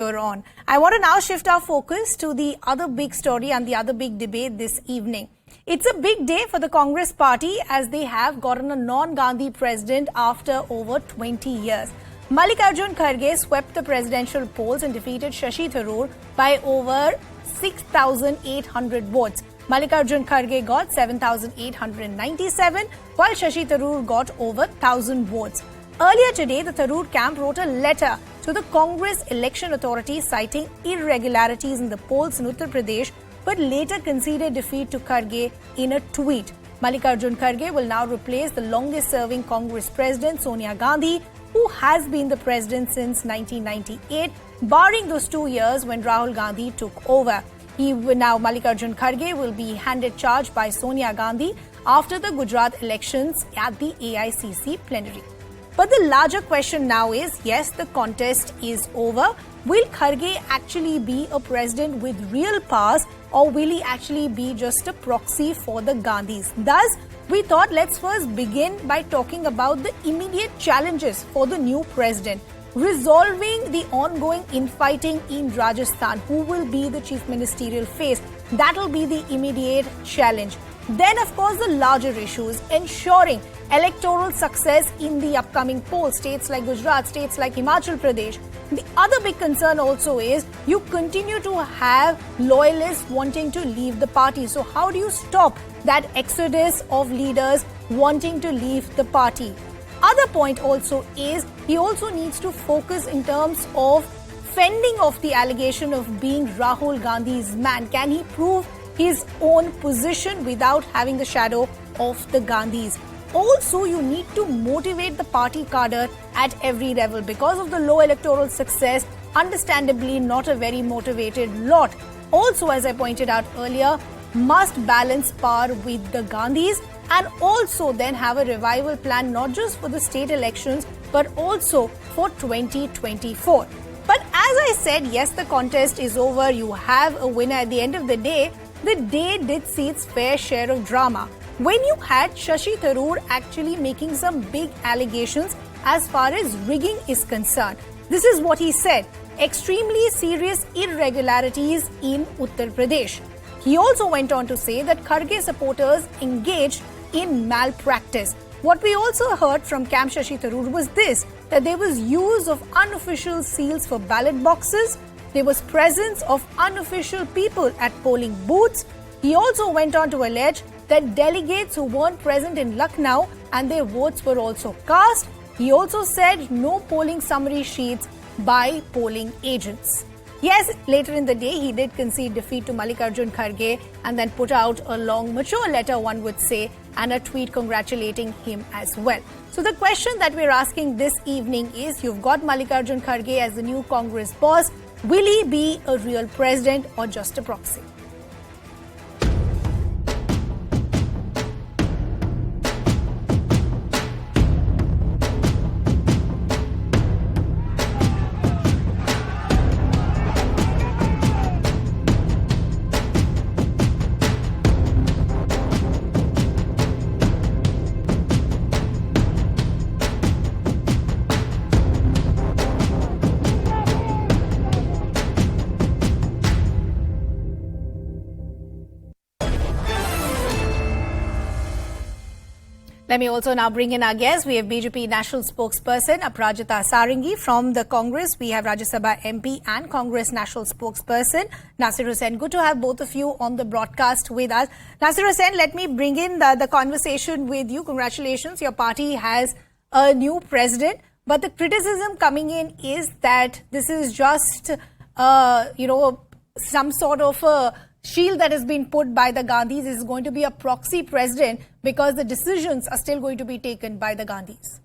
On. I want to now shift our focus to the other big story and the other big debate this evening. It's a big day for the Congress party as they have gotten a non-Gandhi president after over 20 years. Mallikarjun Kharge swept the presidential polls and defeated Shashi Tharoor by over 6,800 votes. Mallikarjun Kharge got 7,897 while Shashi Tharoor got over 1,000 votes. Earlier today, the Tharoor camp wrote a letter to the Congress election authorities citing irregularities in the polls in Uttar Pradesh, but later conceded defeat to Kharge in a tweet. Mallikarjun Kharge will now replace the longest-serving Congress president, Sonia Gandhi, who has been the president since 1998, barring those 2 years when Rahul Gandhi took over. Mallikarjun Kharge will be handed charge by Sonia Gandhi after the Gujarat elections at the AICC plenary. But the larger question now is, yes, the contest is over. Will Kharge actually be a president with real powers, or will he actually be just a proxy for the Gandhis? Thus, we thought let's first begin by talking about the immediate challenges for the new president. Resolving the ongoing infighting in Rajasthan, who will be the chief ministerial face? That will be the immediate challenge. Then, of course, the larger issues, ensuring electoral success in the upcoming polls, states like Gujarat, states like Himachal Pradesh. The other big concern also is you continue to have loyalists wanting to leave the party. So how do you stop that exodus of leaders wanting to leave the party? Other point also is he also needs to focus in terms of fending off the allegation of being Rahul Gandhi's man. Can he prove his own position without having the shadow of the Gandhis? Also, you need to motivate the party cadre at every level. Because of the low electoral success, understandably not a very motivated lot. Also, as I pointed out earlier, must balance power with the Gandhis and also then have a revival plan not just for the state elections but also for 2024. But as I said, yes, the contest is over. You have a winner at the end of the day. The day did see its fair share of drama. When you had Shashi Tharoor actually making some big allegations as far as rigging is concerned. This is what he said: extremely serious irregularities in Uttar Pradesh. He also went on to say that Kharge supporters engaged in malpractice. What we also heard from Camp Shashi Tharoor was this, that there was use of unofficial seals for ballot boxes. There was presence of unofficial people at polling booths. He also went on to allege that delegates who weren't present in Lucknow and their votes were also cast. He also said no polling summary sheets by polling agents. Yes, later in the day, he did concede defeat to Mallikarjun Kharge and then put out a long, mature letter, one would say, and a tweet congratulating him as well. So the question that we're asking this evening is, you've got Mallikarjun Kharge as the new Congress boss. Will he be a real president or just a proxy? Let me also now bring in our guests. We have BJP National Spokesperson Aparajita Sarangi from the Congress. We have Rajya Sabha MP and Congress National Spokesperson Nasir Hussain. Good to have both of you on the broadcast with us. Nasir Hussain, let me bring in the conversation with you. Congratulations. Your party has a new president. But the criticism coming in is that this is just, some sort of a shield that has been put by the Gandhis. Is going to be a proxy president because the decisions are still going to be taken by the Gandhis.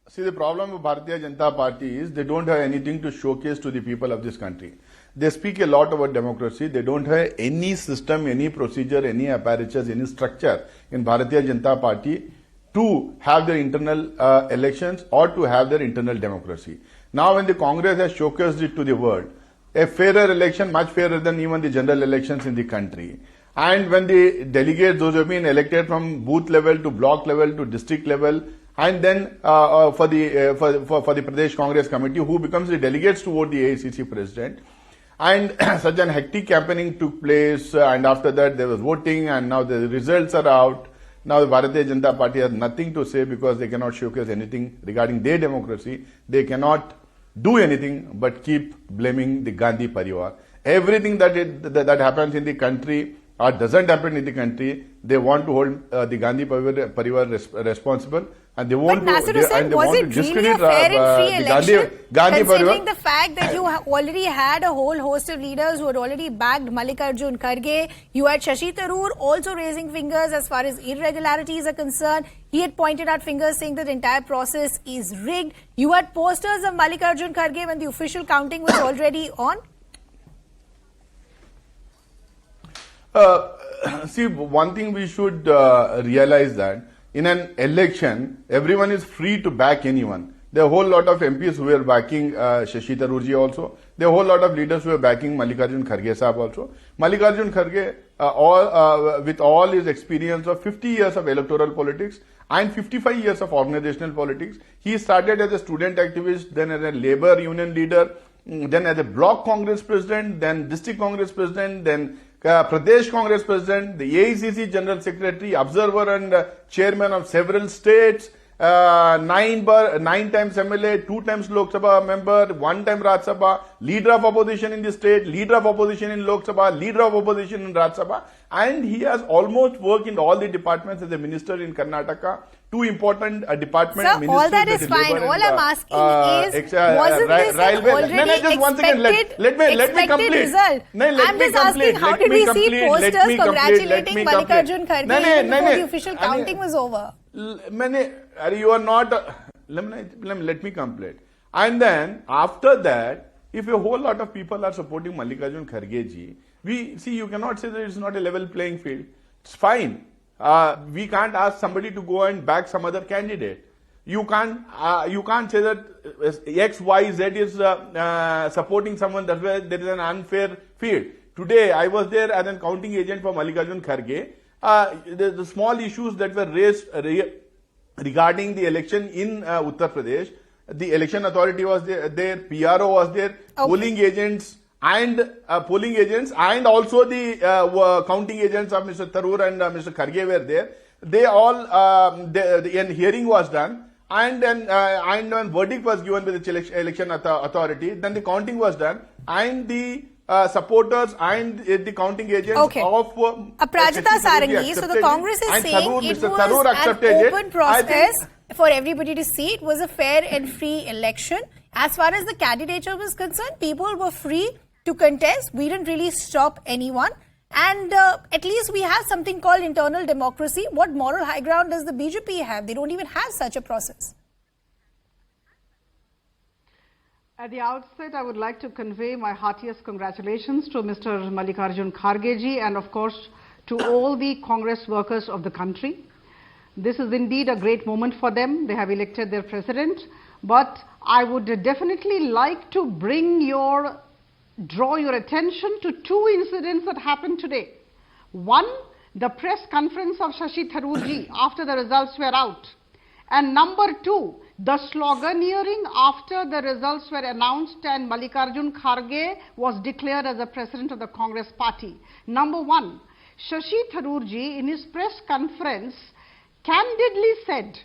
See, the problem with Bharatiya Janata Party is they don't have anything to showcase to the people of this country. They speak a lot about democracy. They don't have any system, any procedure, any apparatus, any structure in Bharatiya Janata Party to have their internal elections or to have their internal democracy. Now when the Congress has showcased it to the world, a fairer election, much fairer than even the general elections in the country. And when the delegates, those who have been elected from booth level to block level to district level, and then for the Pradesh Congress Committee, who becomes the delegates to vote the AICC president. And such an hectic campaigning took place, and after that there was voting, and now the results are out. Now the Bharatiya Janata Party has nothing to say because they cannot showcase anything regarding their democracy. They cannot do anything but keep blaming the Gandhi Parivar. Everything that happens in the country or doesn't happen in the country, they want to hold the Gandhi Parivar responsible, and they want but to. Was it really a fair and free election? Gandhi Considering Parivar, the fact that you already had a whole host of leaders who had already backed Mallikarjun Kharge, you had Shashi Tharoor also raising fingers as far as irregularities are concerned. He had pointed out fingers saying that the entire process is rigged. You had posters of Mallikarjun Kharge when the official counting was already on. See, one thing we should realize that in an election, everyone is free to back anyone. There are a whole lot of MPs who are backing Shashi Tharoor also. There are a whole lot of leaders who are backing Mallikarjun Kharge Sahab also. Mallikarjun Kharge, with all his experience of 50 years of electoral politics and 55 years of organizational politics, he started as a student activist, then as a labor union leader, then as a block Congress president, then district Congress president, then Pradesh Congress President, the AICC General Secretary, Observer and Chairman of several states, 9 times MLA, 2 times Lok Sabha member, 1 time Rajya Sabha, leader of opposition in the state, leader of opposition in Lok Sabha, leader of opposition in Rajya Sabha, and he has almost worked in all the departments as a minister in Karnataka. 2 important department Sir, ministries. all that is fine. All I'm asking is, wasn't this already expected result? I'm just asking, how did we see posters congratulating Mallikarjun Kharge before the official counting was over? You are not. Let me complete. And then after that, if a whole lot of people are supporting Mallikarjun Kharge ji, you cannot say that it's not a level playing field. It's fine. We can't ask somebody to go and back some other candidate. You can't say that X, Y, Z is supporting someone. That's where there is an unfair field. Today, I was there as a counting agent for Mallikarjun Kharge. The small issues that were raised regarding the election in Uttar Pradesh, the election authority was there, PRO was there, polling agents and also the counting agents of Mr. Tharoor and Mr. Kharge were there. They all, the hearing was done, and then when verdict was given by the election authority, then the counting was done, and the supporters and the counting agents of Aprajita Sarangi. So the Congress is saying it was an open process for everybody to see. It was a fair and free election. As far as the candidature was concerned, people were free to contest. We didn't really stop anyone. And at least we have something called internal democracy. What moral high ground does the BJP have? They don't even have such a process. At the outset, I would like to convey my heartiest congratulations to Mr. Mallikarjun Kharge ji and of course to all the Congress workers of the country. This is indeed a great moment for them. They have elected their president. But I would definitely like to draw your attention to 2 incidents that happened today. One, the press conference of Shashi Tharoor ji after the results were out. And number 2, the sloganeering after the results were announced and Mallikarjun Kharge was declared as the president of the Congress party. Number 1, Shashi Tharoor ji in his press conference candidly said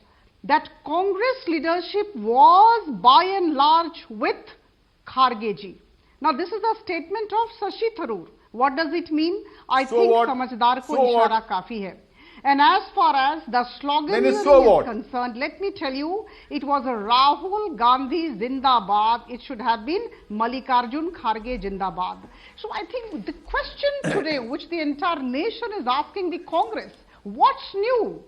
that Congress leadership was by and large with Kharge ji. Now this is a statement of Shashi Tharoor. What does it mean? I think Samajdar ko ishara kafi hai. And as far as the slogan is concerned, let me tell you, it was a Rahul Gandhi Zindabad. It should have been Mallikarjun Kharge Zindabad. So I think the question today, which the entire nation is asking the Congress, what's new?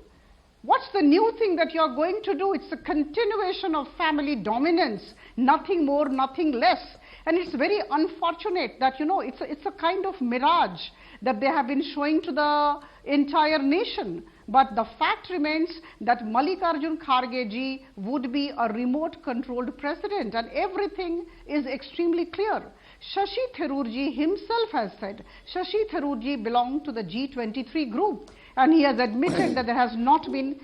What's the new thing that you're going to do? It's a continuation of family dominance, nothing more, nothing less. And it's very unfortunate that, it's a kind of mirage that they have been showing to the entire nation. But the fact remains that Mallikarjun Kharge ji would be a remote controlled president, and everything is extremely clear. Shashi Tharoor ji himself has said, Shashi Tharoor ji belonged to the G23 group. and he has admitted that there has not been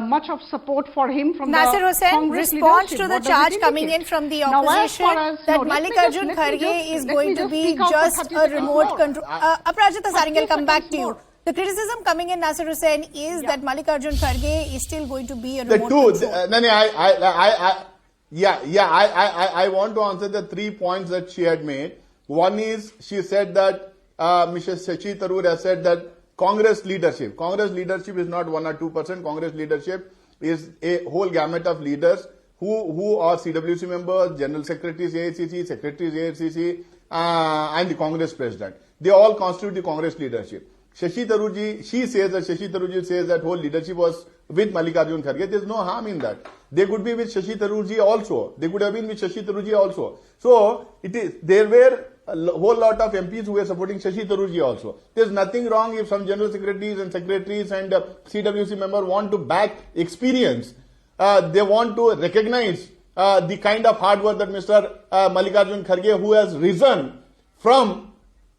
much of support for him from Nasir the Hussain, Congress response leadership. to the What does charge it coming indicate? in from the Now, as opposition far as- that no, let me Mallikarjun just- Kharge is let going me to just be speak out for just 30 a seconds remote more. control. Aprajita Sarangi, I'll come back to you. more. The criticism coming in, Nasir Hussain, is that Mallikarjun Kharge is still going to be a The remote two, control. I want to answer the 3 points that she had made. One is, she said that Mrs. Shashi Tharoor has said that Congress leadership is not 1 or 2%. Congress leadership is a whole gamut of leaders who are CWC members, general secretaries AICC, secretaries AICC, and the Congress president. They all constitute the Congress leadership. Shashi Tharoor ji, Shashi Tharoor ji says that whole leadership was with Mallikarjun Kharge. There is no harm in that. They could be with Shashi Tharoor ji also. They could have been with Shashi Tharoor ji also. So there were a whole lot of MPs who were supporting Shashi Tharoor ji also. There's nothing wrong if some general secretaries and CWC member want to back experience. They want to recognize the kind of hard work that Mr. Mallikarjun Kharge, who has risen from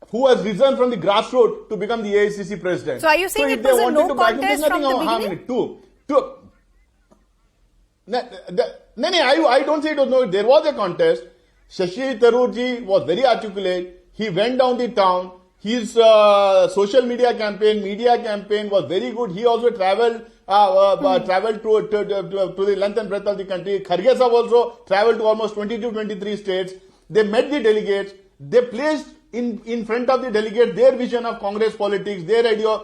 the grassroots to become the AICC president. So are you saying it was a no contest from the beginning? I don't say it was no. There was a contest. Shashi Tharoor ji was very articulate. He went down the town. His social media campaign was very good. He also traveled to the length and breadth of the country. Kharge sahab also traveled to almost 23 states. They met the delegates. They placed in front of the delegates their vision of Congress politics, their idea,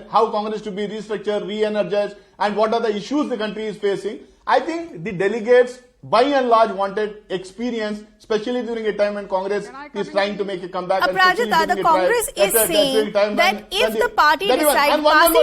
how Congress to be restructured, re-energized, and what are the issues the country is facing. I think the delegates, by and large, wanted experience, especially during a time when Congress is trying to make a comeback. Aprajita, the Congress is saying that if the party decides, one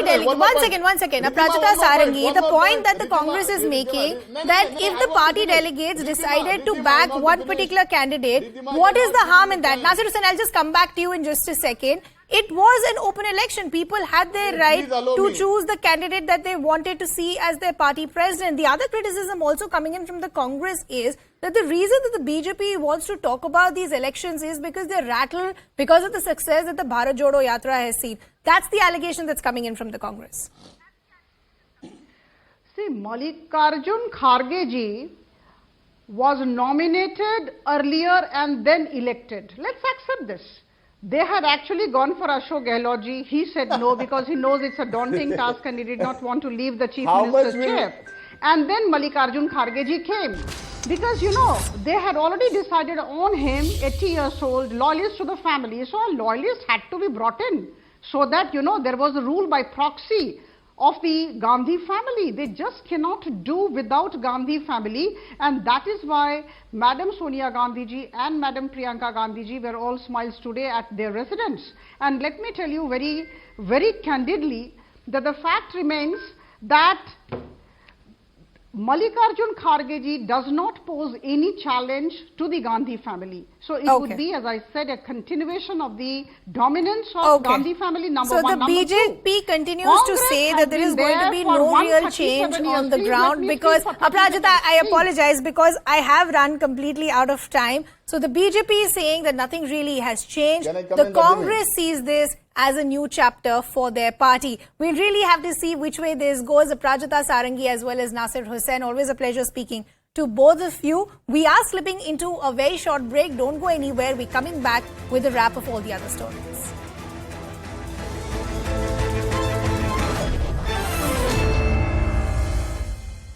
second, Aprajita Sarangi, the point that the Congress is making, that if the party delegates decided to back one particular candidate, what is the harm in that? Nasir Hussain, I'll just come back to you in just a second. It was an open election. People had their right to choose the candidate that they wanted to see as their party president. The other criticism also coming in from the Congress is that the reason that the BJP wants to talk about these elections is because they're rattled because of the success that the Bharat Jodo Yatra has seen. That's the allegation that's coming in from the Congress. See, Mallikarjun Kharge ji was nominated earlier and then elected. Let's accept this. They had actually gone for Ashok Gehlot ji. He said no because he knows it's a daunting task and he did not want to leave the chief minister's chair. And then Mallikarjun Kharge ji came. Because, they had already decided on him, 80 years old, loyalist to the family. So a loyalist had to be brought in. So that, there was a rule by proxy of the Gandhi family. They just cannot do without Gandhi family, and that is why Madam Sonia Gandhi ji and Madam Priyanka Gandhi ji were all smiles today at their residence. And let me tell you very, very candidly that the fact remains that Mallikarjun Kharge ji does not pose any challenge to the Gandhi family. So it would be, as I said, a continuation of the dominance of Gandhi family, number one. So the BJP continues to say that there is going to be no real change on the ground because, Aprajita, I apologize because I have run completely out of time. So the BJP is saying that nothing really has changed. The Congress sees this as a new chapter for their party. We'll really have to see which way this goes. Aprajita Sarangi as well as Nasir Hussain. Always a pleasure speaking to both of you. We are slipping into a very short break. Don't go anywhere. We're coming back with a wrap of all the other stories.